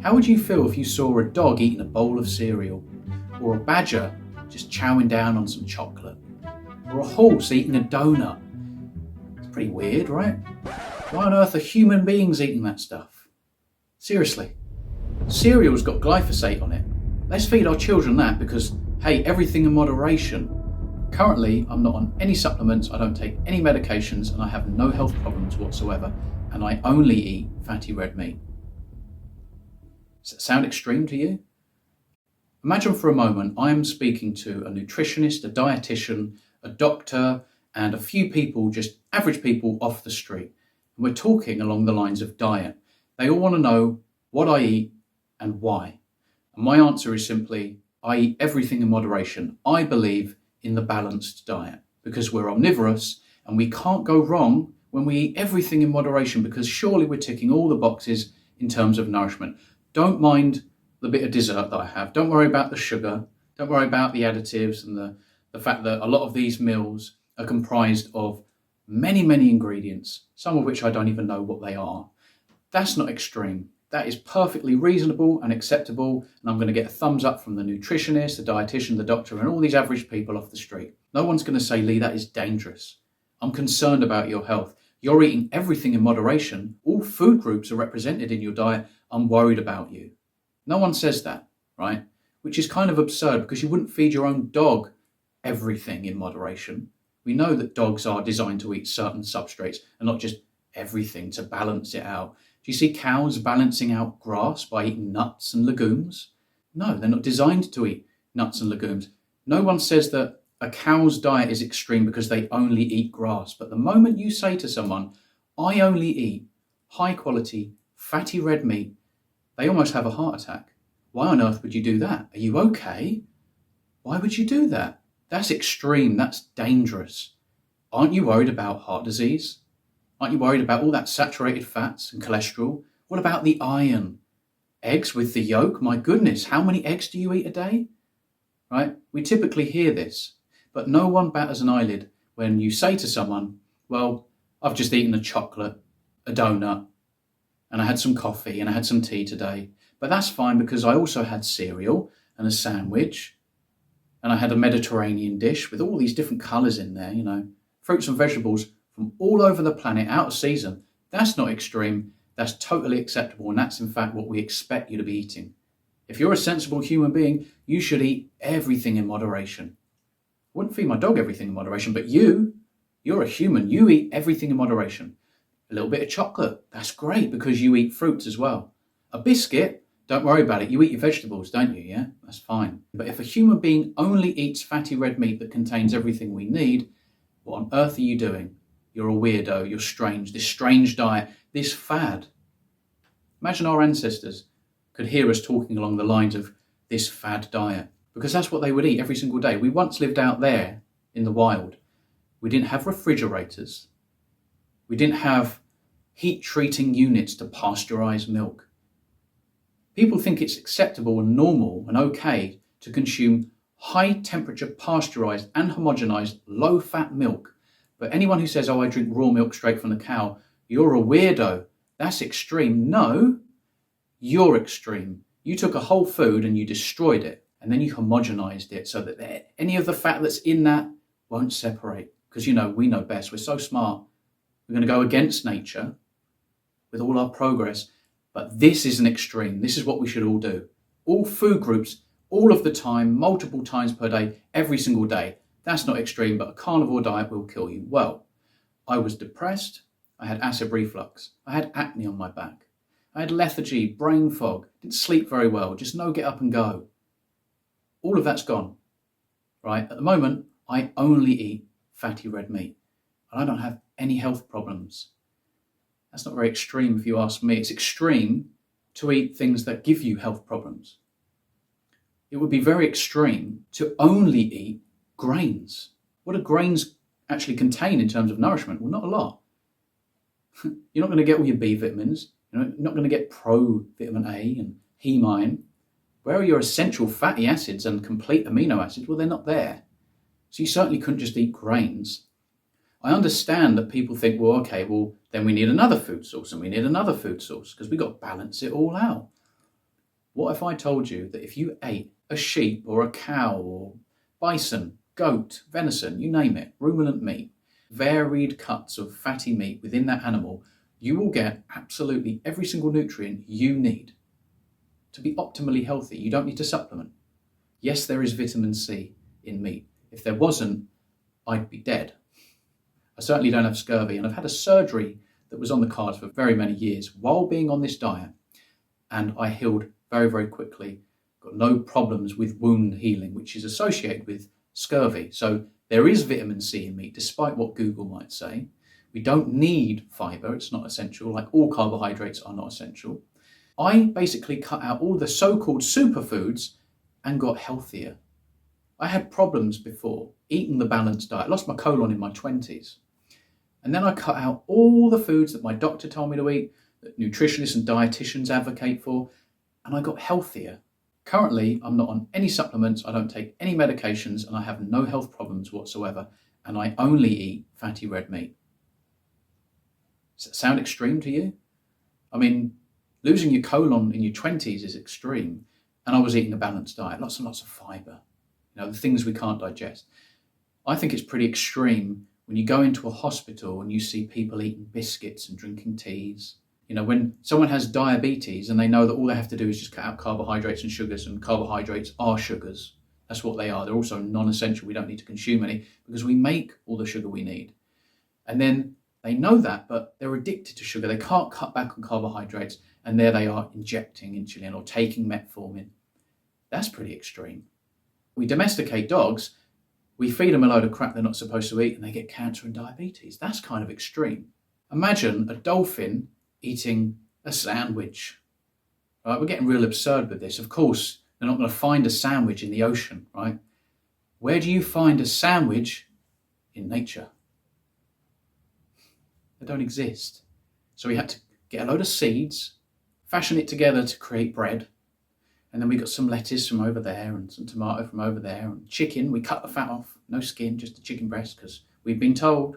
How would you feel if you saw a dog eating a bowl of cereal, or a badger just chowing down on some chocolate, or a horse eating a donut? It's pretty weird, right? Why on earth are human beings eating that stuff? Seriously. Cereal's got glyphosate on it. Let's feed our children that because, hey, everything in moderation. Currently, I'm not on any supplements, I don't take any medications, and I have no health problems whatsoever, and I only eat fatty red meat. Does that sound extreme to you? Imagine for a moment I am speaking to a nutritionist, a dietitian, a doctor, and a few people, just average people off the street. And we're talking along the lines of diet. They all want to know what I eat and why. And my answer is simply, I eat everything in moderation. I believe in the balanced diet because we're omnivorous and we can't go wrong when we eat everything in moderation because surely we're ticking all the boxes in terms of nourishment. Don't mind the bit of dessert that I have. Don't worry about the sugar. Don't worry about the additives and the fact that a lot of these meals are comprised of many, many ingredients, some of which I don't even know what they are. That's not extreme. That is perfectly reasonable and acceptable, and I'm going to get a thumbs up from the nutritionist, the dietitian, the doctor, and all these average people off the street. No one's going to say, Lee, that is dangerous. I'm concerned about your health. You're eating everything in moderation. All food groups are represented in your diet. I'm worried about you. No one says that, right? Which is kind of absurd because you wouldn't feed your own dog everything in moderation. We know that dogs are designed to eat certain substrates and not just everything to balance it out. Do you see cows balancing out grass by eating nuts and legumes? No, they're not designed to eat nuts and legumes. No one says that a cow's diet is extreme because they only eat grass. But the moment you say to someone, I only eat high quality, fatty red meat, they almost have a heart attack. Why on earth would you do that? Are you okay? Why would you do that? That's extreme. That's dangerous. Aren't you worried about heart disease? Aren't you worried about all that saturated fats and cholesterol? What about the iron? Eggs with the yolk? My goodness, how many eggs do you eat a day? Right? We typically hear this, but no one batters an eyelid when you say to someone, well, I've just eaten a chocolate, a donut, and I had some coffee and I had some tea today. But that's fine because I also had cereal and a sandwich and I had a Mediterranean dish with all these different colours in there, you know, fruits and vegetables from all over the planet, out of season. That's not extreme. That's totally acceptable. And that's in fact what we expect you to be eating. If you're a sensible human being, you should eat everything in moderation. I wouldn't feed my dog everything in moderation, but you're a human. You eat everything in moderation. A little bit of chocolate, that's great because you eat fruits as well. A biscuit, don't worry about it. You eat your vegetables, don't you? Yeah, that's fine. But if a human being only eats fatty red meat that contains everything we need, what on earth are you doing? You're a weirdo, you're strange, this strange diet, this fad. Imagine our ancestors could hear us talking along the lines of this fad diet, because that's what they would eat every single day. We once lived out there in the wild. We didn't have refrigerators. We didn't have heat treating units to pasteurize milk. People think it's acceptable and normal and okay to consume high temperature pasteurized and homogenized low fat milk. But anyone who says, oh, I drink raw milk straight from the cow, you're a weirdo. That's extreme. No, you're extreme. You took a whole food and you destroyed it. And then you homogenized it so that any of the fat that's in that won't separate. Because, you know, we know best. We're so smart. We're going to go against nature with all our progress. But this is an extreme. This is what we should all do. All food groups, all of the time, multiple times per day, every single day. That's not extreme, but a carnivore diet will kill you. Well, I was depressed. I had acid reflux. I had acne on my back. I had lethargy, brain fog, didn't sleep very well, just no get up and go. All of that's gone, right? At the moment, I only eat fatty red meat and I don't have any health problems. That's not very extreme if you ask me. It's extreme to eat things that give you health problems. It would be very extreme to only eat grains. What do grains actually contain in terms of nourishment? Well, not a lot. You're not going to get all your B vitamins. You're not going to get pro-vitamin A and hemine. Where are your essential fatty acids and complete amino acids? Well, they're not there. So you certainly couldn't just eat grains. I understand that people think, well, okay, well, then we need another food source and we need another food source because we've got to balance it all out. What if I told you that if you ate a sheep or a cow or bison, goat, venison, you name it, ruminant meat, varied cuts of fatty meat within that animal, you will get absolutely every single nutrient you need to be optimally healthy. You don't need to supplement. Yes, there is vitamin C in meat. If there wasn't, I'd be dead. I certainly don't have scurvy, and I've had a surgery that was on the cards for very many years while being on this diet, and I healed very, very quickly. Got no problems with wound healing, which is associated with scurvy. So there is vitamin C in meat, despite what Google might say. We don't need fiber, it's not essential, like all carbohydrates are not essential. I basically cut out all the so-called superfoods and got healthier. I had problems before eating the balanced diet. I lost my colon in my 20s. And then I cut out all the foods that my doctor told me to eat, that nutritionists and dietitians advocate for, and I got healthier. Currently, I'm not on any supplements, I don't take any medications, and I have no health problems whatsoever, and I only eat fatty red meat. Does that sound extreme to you? I mean, losing your colon in your 20s is extreme, and I was eating a balanced diet, lots and lots of fiber, the things we can't digest. I think it's pretty extreme when you go into a hospital and you see people eating biscuits and drinking teas. When someone has diabetes and they know that all they have to do is just cut out carbohydrates and sugars, and carbohydrates are sugars. That's what they are. They're also non-essential. We don't need to consume any because we make all the sugar we need. And then they know that, but they're addicted to sugar. They can't cut back on carbohydrates, and there they are injecting insulin or taking metformin. That's pretty extreme. We domesticate dogs, we feed them a load of crap they're not supposed to eat, and they get cancer and diabetes. That's kind of extreme. Imagine a dolphin eating a sandwich. Right? We're getting real absurd with this. Of course, they're not going to find a sandwich in the ocean, right? Where do you find a sandwich in nature? They don't exist. So we had to get a load of seeds, fashion it together to create bread, and then we got some lettuce from over there and some tomato from over there, and chicken, we cut the fat off, no skin, just the chicken breast, because we've been told,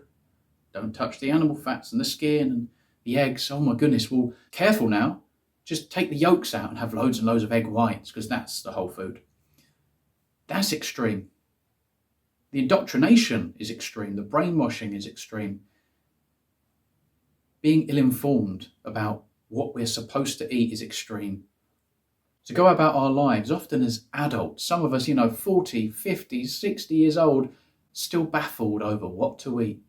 don't touch the animal fats and the skin and the eggs. Oh my goodness, well, careful now, just take the yolks out and have loads and loads of egg whites, because that's the whole food. That's extreme. The indoctrination is extreme, the brainwashing is extreme. Being ill-informed about what we're supposed to eat is extreme. To go about our lives, often as adults, some of us, 40, 50, 60 years old, still baffled over what to eat.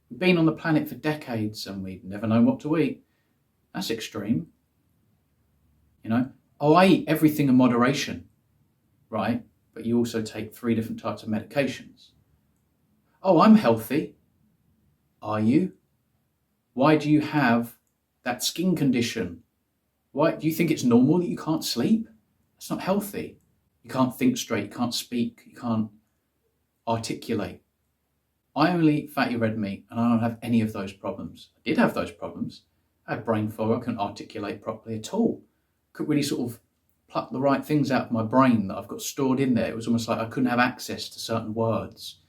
We've been on the planet for decades and we've never known what to eat. That's extreme. I eat everything in moderation, right? But you also take 3 different types of medications. Oh, I'm healthy. Are you? Why do you have that skin condition? Why do you think it's normal that you can't sleep? That's not healthy. You can't think straight, you can't speak, you can't articulate. I only eat fatty red meat and I don't have any of those problems. I did have those problems. I had brain fog, I couldn't articulate properly at all. Couldn't really sort of pluck the right things out of my brain that I've got stored in there. It was almost like I couldn't have access to certain words,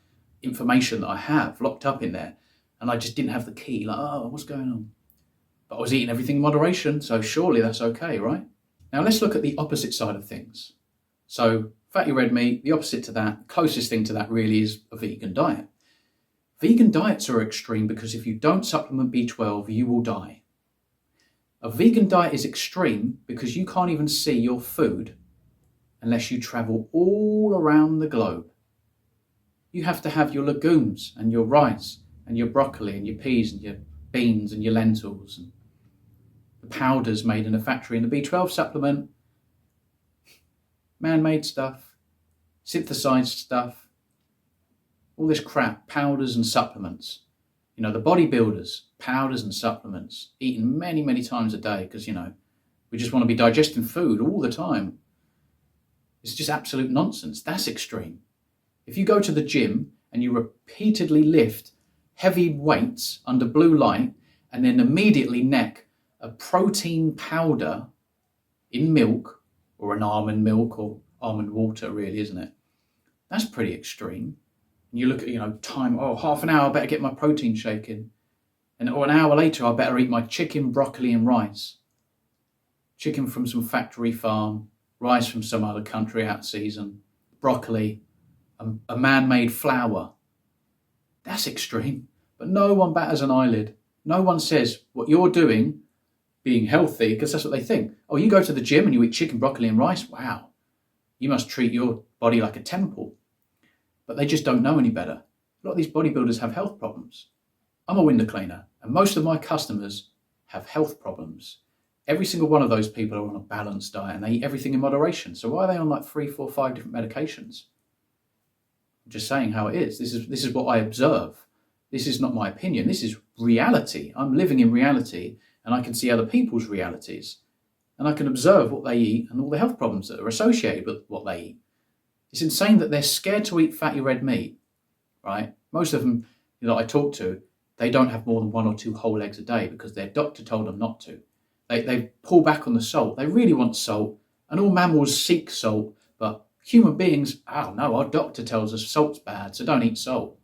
information that I have locked up in there. And I just didn't have the key, what's going on? But I was eating everything in moderation, so surely that's okay, right? Now let's look at the opposite side of things. So fatty red meat, the opposite to that, closest thing to that really is a vegan diet. Vegan diets are extreme because if you don't supplement B12, you will die. A vegan diet is extreme because you can't even see your food unless you travel all around the globe. You have to have your legumes and your rice and your broccoli and your peas and your beans and your lentils and the powders made in a factory and the B12 supplement, man-made stuff, synthesized stuff, all this crap, powders and supplements. The bodybuilders, powders and supplements, eaten many, many times a day because, we just want to be digesting food all the time. It's just absolute nonsense. That's extreme. If you go to the gym and you repeatedly lift heavy weights under blue light and then immediately neck a protein powder in milk, or an almond milk or almond water really, isn't it? That's pretty extreme. And you look at, time, half an hour, I better get my protein shake in. Or an hour later, I better eat my chicken, broccoli and rice. Chicken from some factory farm, rice from some other country out of season, broccoli, a man-made flour. That's extreme. But no one batters an eyelid. No one says what you're doing, being healthy, because that's what they think. Oh, you go to the gym and you eat chicken, broccoli and rice? Wow, you must treat your body like a temple. But they just don't know any better. A lot of these bodybuilders have health problems. I'm a window cleaner, and most of my customers have health problems. Every single one of those people are on a balanced diet and they eat everything in moderation. So why are they on like 3, 4, 5 different medications? I'm just saying how it is. This is what I observe. This is not my opinion. This is reality. I'm living in reality, and I can see other people's realities, and I can observe what they eat and all the health problems that are associated with what they eat. It's insane that they're scared to eat fatty red meat, right? Most of them that I talk to, they don't have more than 1 or 2 whole eggs a day because their doctor told them not to. They pull back on the salt. They really want salt, and all mammals seek salt, but human beings, oh no, our doctor tells us salt's bad, so don't eat salt.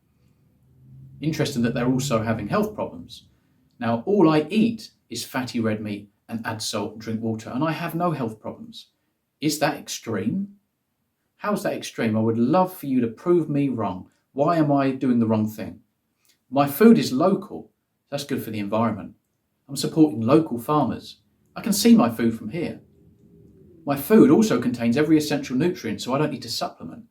Interesting that they're also having health problems. Now, all I eat is fatty red meat and add salt and drink water, and I have no health problems. Is that extreme? How is that extreme? I would love for you to prove me wrong. Why am I doing the wrong thing? My food is local. That's good for the environment. I'm supporting local farmers. I can see my food from here. My food also contains every essential nutrient, so I don't need to supplement.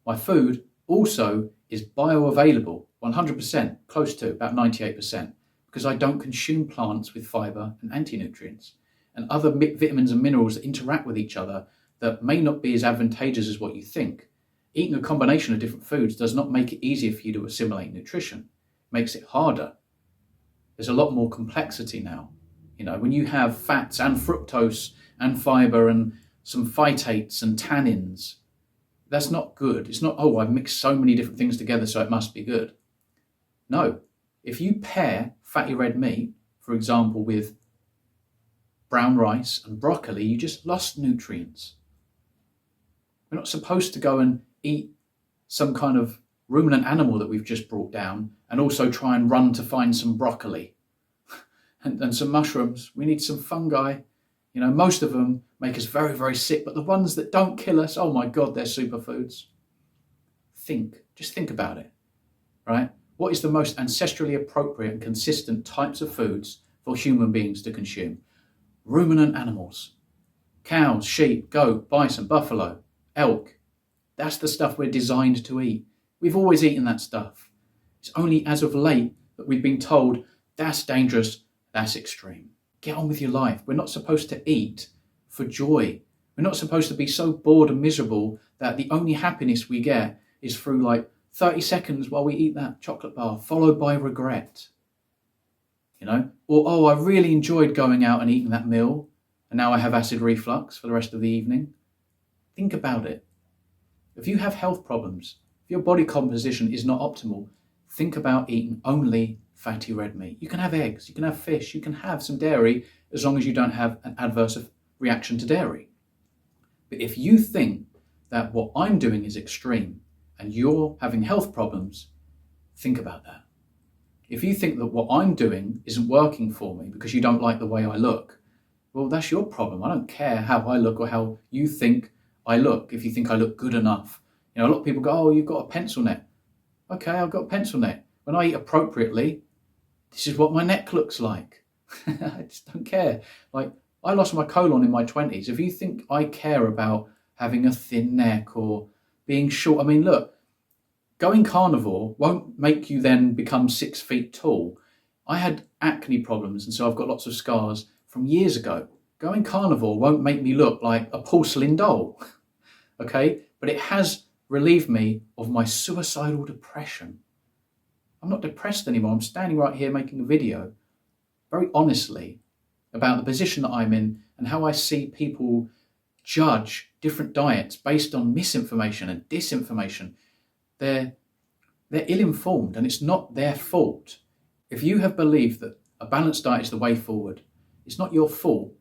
My food also is bioavailable, 100%, close to about 98%, because I don't consume plants with fibre and anti-nutrients and other vitamins and minerals that interact with each other that may not be as advantageous as what you think. Eating a combination of different foods does not make it easier for you to assimilate nutrition. It makes it harder. There's a lot more complexity now. You know, when you have fats and fructose and fibre and some phytates and tannins, that's not good. It's not, oh, I've mixed so many different things together, so it must be good. No. If you pair fatty red meat, for example, with brown rice and broccoli, you just lost nutrients. We're not supposed to go and eat some kind of ruminant animal that we've just brought down and also try and run to find some broccoli and some mushrooms. We need some fungi. You know, most of them make us very, very sick, but the ones that don't kill us, oh my God, they're superfoods. Just think about it, right? What is the most ancestrally appropriate and consistent types of foods for human beings to consume? Ruminant animals. Cows, sheep, goat, bison, buffalo, elk. That's the stuff we're designed to eat. We've always eaten that stuff. It's only as of late that we've been told that's dangerous, that's extreme. Get on with your life. We're not supposed to eat for joy. We're not supposed to be so bored and miserable that the only happiness we get is through like 30 seconds while we eat that chocolate bar, followed by regret. You know? Or, oh, I really enjoyed going out and eating that meal, and now I have acid reflux for the rest of the evening. Think about it. If you have health problems, if your body composition is not optimal, think about eating only fatty red meat. You can have eggs, you can have fish, you can have some dairy, as long as you don't have an adverse reaction to dairy. But if you think that what I'm doing is extreme and you're having health problems, think about that. If you think that what I'm doing isn't working for me because you don't like the way I look, well, that's your problem. I don't care how I look or how you think I look, if you think I look good enough. You know, a lot of people go, oh, you've got a pencil neck. Okay, I've got a pencil neck. When I eat appropriately, this is what my neck looks like. I just don't care. Like, I lost my colon in my 20s. If you think I care about having a thin neck or being short, I mean, look, going carnivore won't make you then become 6 feet tall. I had acne problems, and so I've got lots of scars from years ago. Going carnivore won't make me look like a porcelain doll, okay? But it has relieved me of my suicidal depression. I'm not depressed anymore. I'm standing right here making a video very honestly about the position that I'm in and how I see people judge different diets based on misinformation and disinformation. They're ill-informed, and it's not their fault. If you have believed that a balanced diet is the way forward, it's not your fault,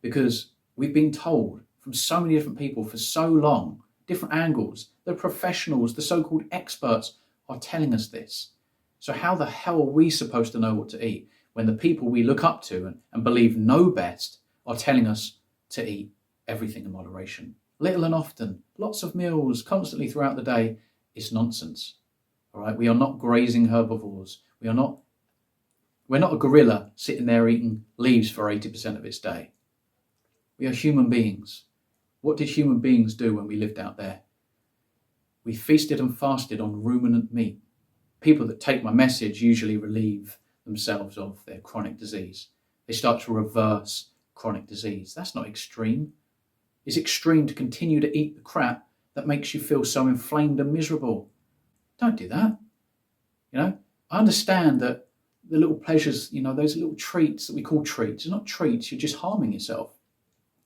because we've been told from so many different people for so long, different angles, the professionals, the so-called experts are telling us this. So how the hell are we supposed to know what to eat when the people we look up to and believe know best are telling us to eat everything in moderation. Little and often, lots of meals, constantly throughout the day, is nonsense. All right, we are not grazing herbivores. We're not a gorilla sitting there eating leaves for 80% of its day. We are human beings. What did human beings do when we lived out there? We feasted and fasted on ruminant meat. People that take my message usually relieve themselves of their chronic disease. They start to reverse chronic disease. That's not extreme. It's extreme to continue to eat the crap that makes you feel so inflamed and miserable. Don't do that. I understand that the little pleasures, those little treats that we call treats, are not treats, you're just harming yourself.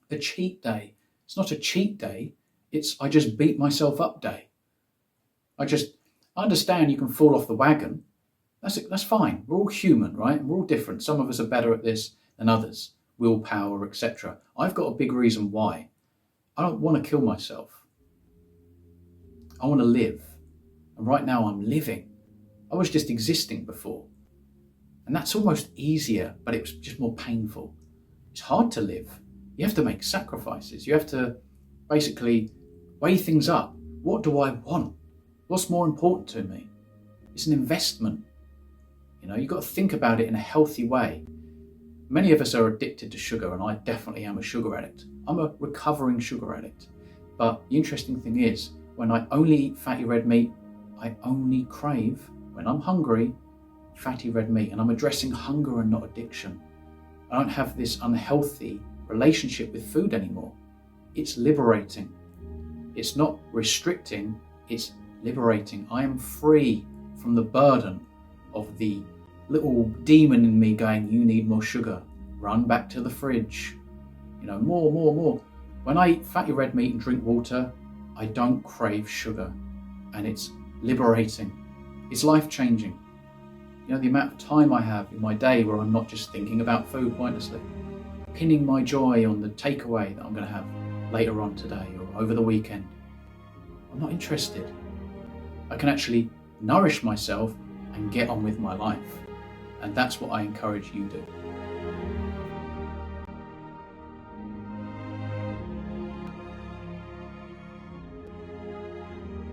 The cheat day, it's not a cheat day, it's I just beat myself up day. I understand you can fall off the wagon. That's fine. We're all human, right? We're all different. Some of us are better at this than others. Willpower, etc. I've got a big reason why. I don't want to kill myself. I want to live. And right now I'm living. I was just existing before. And that's almost easier, but it was just more painful. It's hard to live. You have to make sacrifices. You have to basically weigh things up. What do I want? What's more important to me? It's an investment. You've got to think about it in a healthy way. Many of us are addicted to sugar, and I definitely am a sugar addict. I'm a recovering sugar addict. But the interesting thing is, when I only eat fatty red meat, I only crave, when I'm hungry, fatty red meat. And I'm addressing hunger and not addiction. I don't have this unhealthy relationship with food anymore. It's liberating. It's not restricting, it's liberating. I am free from the burden of the little demon in me going, you need more sugar, run back to the fridge, more. When I eat fatty red meat and drink water, I don't crave sugar, and it's liberating. It's life-changing. The amount of time I have in my day where I'm not just thinking about food pointlessly, pinning my joy on the takeaway that I'm going to have later on today or over the weekend. I'm not interested. I can actually nourish myself and get on with my life. And that's what I encourage you to do.